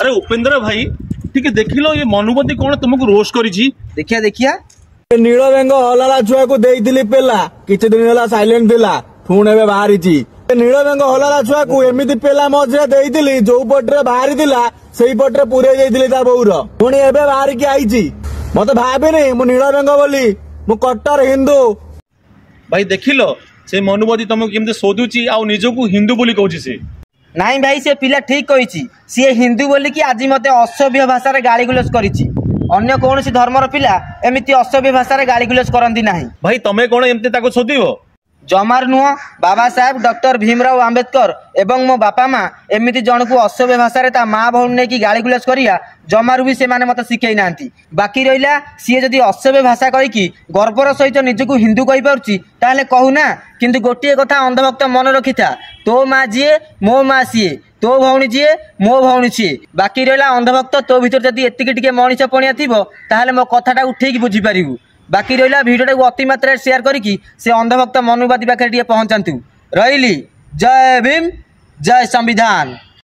अरे उपेंद्र भाई ठीक देखिलो ये मनुमती कौन तुमको रोस्ट करी। देखिया देखिया नील बेंग हलाला छुआ को देइथिली पेला किछि दिन होला साइलेंट थिला पुणे बे बाहरी ची नील बेंग हलाला छुआ को एमिति पेला मझरे देइथिली जो पटरे बाहरी थिला सेही पटरे पुरे जाइथिली ता बौर पुणी एबे बाहरी की आइची मते भाबेनी मु नील बेंग बोली मु कट्टर हिंदू। भाई देखिलो से मनुमती तुमको केमते सोदुची आ निजको हिंदू बोली कहूची से। नाई भाई से पिला ठीक कही सी हिंदू बोली कि आज मते असभ्य भाषा रे गाली गुलज करिछि। अन्य कौन सी धर्मर पिला एमती असभ्य भाषा रे गाली गुलज करंती नाही। भाई तमे कोन एमते ताको सोदिबो जमार नुह बाबा साहेब डॉक्टर भीमराव आंबेडकर एवं मो बापा माँ एमती जन को असभ्य भाषा रे ता माँ भौणी नहीं कि गाली गुलज करिया जमारू भी से माने मते शिखई नांती। बाकी रहिला सी जदी असभ्य भाषा कहि कि गर्वर सहित निजको हिंदू कहि पारुची ताले कहू ना। किंतु गोटिए कथा अंधभक्त मन रखिथा तो माँ जीए मो माँ सीए तो भौणी जीए मो भौणी सीए। बाकी रहिला अंधभक्त तो भीतर जदी एतिकी टिके मଣିଷ पणिया थिबो ताले मो कथाटा उठेकी बुझी पारिबु। बाकी रहिला भिडियो को अति मात्रा शेयर करिकी से अंधभक्त मनुवादी पाखे पहुंचतु। रही जय भीम जय संविधान।